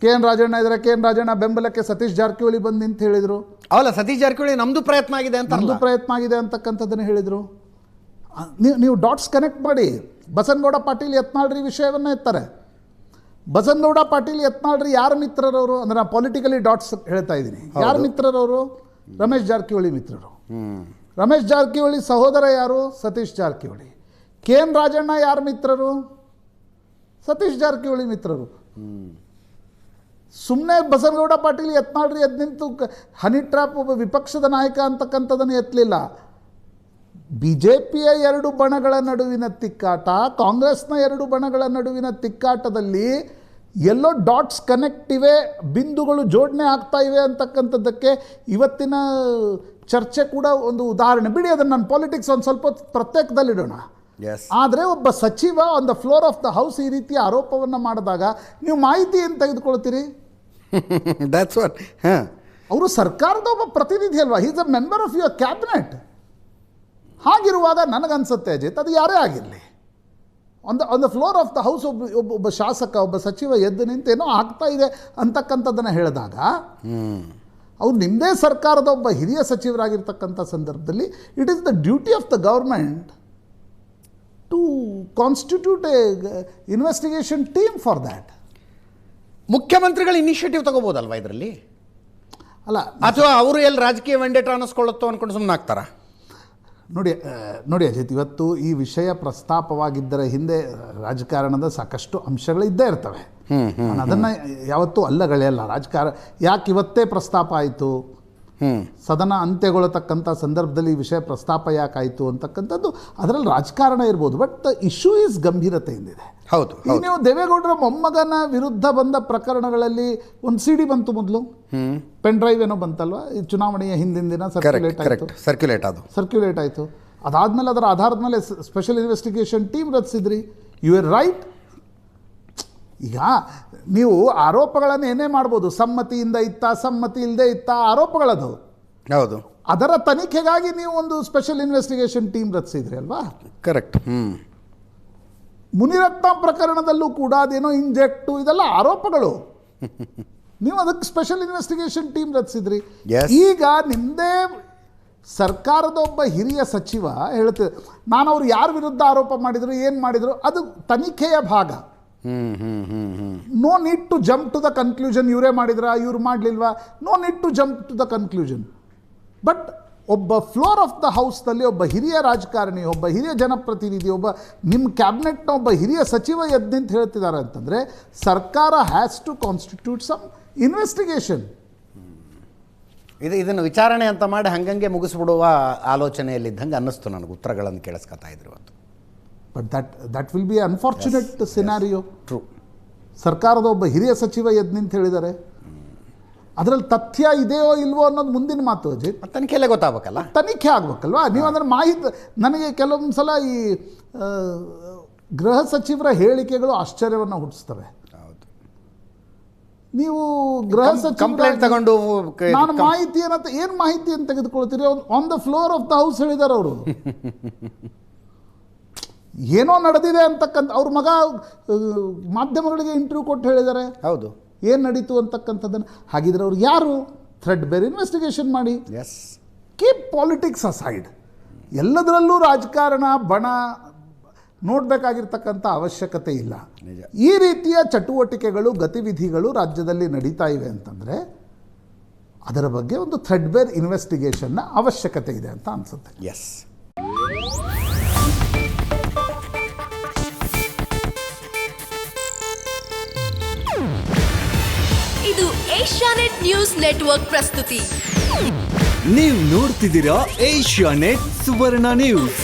KN Rajanna ಇದ್ದಾರೆ, KN Rajanna ಬೆಂಬಲಕ್ಕೆ ಸತೀಶ್ ಜಾರಕಿಹೊಳಿ ಬಂದು ನಿಂತು ಹೇಳಿದರು. ಅವಲ್ಲ, ಸತೀಶ್ ಜಾರಕಿಹೊಳಿ ನಮ್ಮದು ಪ್ರಯತ್ನ ಆಗಿದೆ ಅಂತ, ನಮ್ಮದು ಪ್ರಯತ್ನ ಆಗಿದೆ ಅಂತಕ್ಕಂಥದ್ದನ್ನು ಹೇಳಿದರು. ನೀವು ಡಾಟ್ಸ್ ಕನೆಕ್ಟ್ ಮಾಡಿ. ಬಸನಗೌಡ ಪಾಟೀಲ್ ಯತ್ನಾಳ್ರಿ ವಿಷಯವನ್ನು ಎತ್ತಾರೆ. ಬಸನಗೌಡ ಪಾಟೀಲ್ ಯತ್ನಾಳ್ರಿ ಯಾರ ಮಿತ್ರರವರು ಅಂದರೆ ನಾನು ಪೊಲಿಟಿಕಲಿ ಡಾಟ್ಸ್ ಹೇಳ್ತಾ ಇದ್ದೀನಿ. ಯಾರ ಮಿತ್ರರವರು? ರಮೇಶ್ ಜಾರಕಿಹೊಳಿ ಮಿತ್ರರು. ರಮೇಶ್ ಜಾರಕಿಹೊಳಿ ಸಹೋದರ ಯಾರು? ಸತೀಶ್ ಜಾರಕಿಹೊಳಿ. KN ರಾಜಣ್ಣ ಯಾರ ಮಿತ್ರರು? ಸತೀಶ್ ಜಾರಕಿಹೊಳಿ ಮಿತ್ರರು. ಸುಮ್ಮನೆ ಬಸನಗೌಡ ಪಾಟೀಲ್ ಯತ್ನಾಳ್ರಿ ಎದ್ದು ನಿಂತು ಹನಿ ಟ್ರ್ಯಾಪ್ ಒಬ್ಬ ವಿಪಕ್ಷದ ನಾಯಕ ಅಂತಕ್ಕಂಥದ್ದನ್ನು ಎತ್ತಲಿಲ್ಲ. BJPಯ ಎರಡು ಬಣಗಳ ನಡುವಿನ ತಿಕ್ಕಾಟ, ಕಾಂಗ್ರೆಸ್ನ ಎರಡು ಬಣಗಳ ನಡುವಿನ ತಿಕ್ಕಾಟದಲ್ಲಿ ಎಲ್ಲೋ ಡಾಟ್ಸ್ ಕನೆಕ್ಟ್ ಇವೆ, ಬಿಂದುಗಳು ಜೋಡಣೆ ಆಗ್ತಾ ಇವೆ ಅಂತಕ್ಕಂಥದ್ದಕ್ಕೆ ಇವತ್ತಿನ ಚರ್ಚೆ ಕೂಡ ಒಂದು ಉದಾಹರಣೆ. ಬಿಡಿ, ಅದನ್ನು ನಾನು ಪಾಲಿಟಿಕ್ಸ್ ಒಂದು ಸ್ವಲ್ಪ ಪ್ರತ್ಯೇಕದಲ್ಲಿಡೋಣ. ಆದರೆ ಒಬ್ಬ ಸಚಿವ on the floor of the house ಈ ರೀತಿಯ ಆರೋಪವನ್ನು ಮಾಡಿದಾಗ ನೀವು ಮಾಹಿತಿ ಏನು ತೆಗೆದುಕೊಳ್ತೀರಿ? ಅವರು ಸರ್ಕಾರದ ಒಬ್ಬ ಪ್ರತಿನಿಧಿ ಅಲ್ವಾ? He is a member of your cabinet. ಹಾಗಿರುವಾಗ ನನಗನ್ಸುತ್ತೆ ಅಜಿತ್, ಅದು ಯಾರೇ ಆಗಿರಲಿ, on the floor of the house ಒಬ್ಬ ಶಾಸಕ, ಒಬ್ಬ ಸಚಿವ ಎದ್ದು ನಿಂತು ಏನೋ ಆಗ್ತಾ ಇದೆ ಅಂತಕ್ಕಂಥದ್ದನ್ನು ಹೇಳಿದಾಗ ಅವ್ರು ನಿಮ್ಮದೇ ಸರ್ಕಾರದ ಒಬ್ಬ ಹಿರಿಯ ಸಚಿವರಾಗಿರ್ತಕ್ಕಂಥ ಸಂದರ್ಭದಲ್ಲಿ it is the duty of the government to constitute a investigation team for that. ಮುಖ್ಯಮಂತ್ರಿಗಳು ಇನಿಷಿಯೇಟಿವ್ ತಗೋಬೋದಲ್ವಾ ಇದರಲ್ಲಿ? ಅಲ್ಲ, ಅಥವಾ ಅವರು ಎಲ್ಲಿ ರಾಜಕೀಯ ವೆಂಡೇಟ ಅನ್ನಿಸ್ಕೊಳ್ಳುತ್ತೋ ಅಂದ್ಕೊಂಡು ಸುಮ್ಮನೆ ಆಗ್ತಾರ? ನೋಡಿ ಅಜಿತ್, ಇವತ್ತು ಈ ವಿಷಯ ಪ್ರಸ್ತಾಪವಾಗಿದ್ದರ ಹಿಂದೆ ರಾಜಕಾರಣದ ಸಾಕಷ್ಟು ಅಂಶಗಳು ಇದ್ದೇ ಇರ್ತವೆ. ನಾನು ಅದನ್ನು ಯಾವತ್ತೂ ಅಲ್ಲಗಳೆಯಲ್ಲ. ರಾಜಕಾರಣ ಯಾಕೆ ಇವತ್ತೇ ಪ್ರಸ್ತಾಪ ಆಯಿತು, ಸದನ ಅಂತ್ಯಗೊಳ್ಳತಕ್ಕಂಥ ಸಂದರ್ಭದಲ್ಲಿ ಈ ವಿಷಯ ಪ್ರಸ್ತಾಪ ಯಾಕಾಯಿತು ಅಂತಕ್ಕಂಥದ್ದು ಅದರಲ್ಲಿ ರಾಜಕಾರಣ ಇರ್ಬೋದು. ಬಟ್ ದ ಇಶ್ಯೂ ಈಸ್ ಗಂಭೀರತೆಯಿಂದಿದೆ. ಹೌದು. ನೀವು ದೇವೇಗೌಡರ ಮೊಮ್ಮಗನ ವಿರುದ್ಧ ಬಂದ ಪ್ರಕರಣಗಳಲ್ಲಿ ಒಂದು CD ಬಂತು, ಮೊದಲು ಪೆನ್ ಡ್ರೈವ್ ಏನೋ ಬಂತಲ್ವಾ, ಈ ಚುನಾವಣೆಯ ಹಿಂದಿನ ದಿನ ಸರ್ಕ್ಯುಲೇಟ್ ಆಯಿತು. ಅದಾದಮೇಲೆ ಅದರ ಆಧಾರದ ಮೇಲೆ ಸ್ಪೆಷಲ್ ಇನ್ವೆಸ್ಟಿಗೇಷನ್ ಟೀಮ್ ರಚಿಸಿದ್ರಿ. You are right. ಈಗ ನೀವು ಆರೋಪಗಳನ್ನು ಏನೇ ಮಾಡ್ಬೋದು, ಸಮ್ಮತಿಯಿಂದ ಇತ್ತ, ಸಮ್ಮತಿ ಇಲ್ಲದೆ ಇತ್ತ, ಆರೋಪಗಳದು. ಹೌದು. ಅದರ ತನಿಖೆಗಾಗಿ ನೀವು ಒಂದು ಸ್ಪೆಷಲ್ ಇನ್ವೆಸ್ಟಿಗೇಷನ್ ಟೀಮ್ ರಚಿಸಿದ್ರಿ ಅಲ್ವಾ? ಕರೆಕ್ಟ್. ಮುನಿರತ್ನ ಪ್ರಕರಣದಲ್ಲೂ ಕೂಡ ಅದೇನೋ ಇಂಜೆಕ್ಟು, ಇದೆಲ್ಲ ಆರೋಪಗಳು. ನೀವು ಅದಕ್ಕೆ ಸ್ಪೆಷಲ್ ಇನ್ವೆಸ್ಟಿಗೇಷನ್ ಟೀಮ್ ರಚಿಸಿದ್ರಿ. ಈಗ ನಿಮ್ಮದೇ ಸರ್ಕಾರದ ಒಬ್ಬ ಹಿರಿಯ ಸಚಿವ ಹೇಳ್ತಿದ್ದೆ, ನಾನು ಅವ್ರು ಯಾರ ವಿರುದ್ಧ ಆರೋಪ ಮಾಡಿದರು, ಏನು ಮಾಡಿದರು, ಅದು ತನಿಖೆಯ ಭಾಗ. No need to jump to the conclusion, ಇವರೇ ಮಾಡಿದ್ರಾ, ಇವ್ರು ಮಾಡಲಿಲ್ವಾ, no need to jump to the conclusion. But ಒಬ್ಬ ಫ್ಲೋರ್ ಆಫ್ ದ ಹೌಸ್ನಲ್ಲಿ ಒಬ್ಬ ಹಿರಿಯ ರಾಜಕಾರಣಿ, ಒಬ್ಬ ಹಿರಿಯ ಜನಪ್ರತಿನಿಧಿ, ಒಬ್ಬ ನಿಮ್ಮ ಕ್ಯಾಬಿನೆಟ್ನ ಒಬ್ಬ ಹಿರಿಯ ಸಚಿವ ಎದ್ದು ನಿಂತು ಹೇಳ್ತಿದ್ದಾರೆ ಅಂತಂದರೆ ಸರ್ಕಾರ has to constitute some investigation. ಇದನ್ನು ವಿಚಾರಣೆ ಅಂತ ಮಾಡಿ ಹಂಗಂಗೆ ಮುಗಿಸ್ಬಿಡುವ ಆಲೋಚನೆಯಲ್ಲಿದ್ದಂಗೆ ಅನ್ನಿಸ್ತು ನನಗೆ, ಉತ್ತರಗಳನ್ನು ಕೇಳಿಸ್ಕೊತಾ ಇದ್ರು ಅಂತ. But that will be unfortunate scenario. True. ಸರ್ಕಾರದ ಒಬ್ಬ ಹಿರಿಯ ಸಚಿವ ಎದ್ದು ನಿಂತು ಹೇಳಿದ್ದಾರೆ. ಅದರಲ್ಲಿ ತಥ್ಯ ಇದೆಯೋ ಇಲ್ವೋ ಅನ್ನೋದು ಮುಂದಿನ ಮಾತು ಅಜಿತ್. ತನಿಖೆಯಲ್ಲೇ ಗೊತ್ತಾಗಬೇಕಲ್ಲ, ತನಿಖೆ ಆಗ್ಬೇಕಲ್ವಾ? ನೀವು ಅದರ ಮಾಹಿತಿ, ನನಗೆ ಕೆಲವೊಂದು ಸಲ ಈ ಗೃಹ ಸಚಿವರ ಹೇಳಿಕೆಗಳು ಆಶ್ಚರ್ಯವನ್ನು ಹುಟ್ಟಿಸ್ತವೆ. ನೀವು ಗೃಹ ಸಚಿವ ತಗೊಂಡು ನಾನು ಮಾಹಿತಿಯನ್ನು ಏನು ಮಾಹಿತಿಯನ್ನು ತೆಗೆದುಕೊಳ್ತೀರಿ? On the floor of the house ಹೇಳಿದ್ದಾರೆ ಅವರು. ಏನೋ ನಡೆದಿದೆ ಅಂತಕ್ಕಂಥ ಅವ್ರ ಮಗ ಮಾಧ್ಯಮಗಳಿಗೆ ಇಂಟರ್ವ್ಯೂ ಕೊಟ್ಟು ಹೇಳಿದ್ದಾರೆ. ಹೌದು, ಏನು ನಡೀತು ಅಂತಕ್ಕಂಥದ್ದನ್ನು. ಹಾಗಿದ್ರೆ ಅವ್ರು ಯಾರು? ಥ್ರೆಡ್ ಬೇರ್ ಇನ್ವೆಸ್ಟಿಗೇಷನ್ ಮಾಡಿ. Keep politics aside. ಎಲ್ಲದರಲ್ಲೂ ರಾಜಕಾರಣ, ಬಣ ನೋಡಬೇಕಾಗಿರ್ತಕ್ಕಂಥ ಅವಶ್ಯಕತೆ ಇಲ್ಲ. ಈ ರೀತಿಯ ಚಟುವಟಿಕೆಗಳು, ಗತಿವಿಧಿಗಳು ರಾಜ್ಯದಲ್ಲಿ ನಡೀತಾ ಇವೆ ಅಂತಂದರೆ ಅದರ ಬಗ್ಗೆ ಒಂದು ಥ್ರೆಡ್ ಬೇರ್ ಇನ್ವೆಸ್ಟಿಗೇಷನ್ನ ಅವಶ್ಯಕತೆ ಇದೆ ಅಂತ ಅನಿಸುತ್ತೆ. ಇದು ಏಷ್ಯಾನೆಟ್ ನ್ಯೂಸ್ ನೆಟ್ವರ್ಕ್ ಪ್ರಸ್ತುತಿ. ನೀವು ನೋಡ್ತಿದ್ದೀರಾ ಏಷ್ಯಾನೆಟ್ ಸುವರ್ಣ ನ್ಯೂಸ್.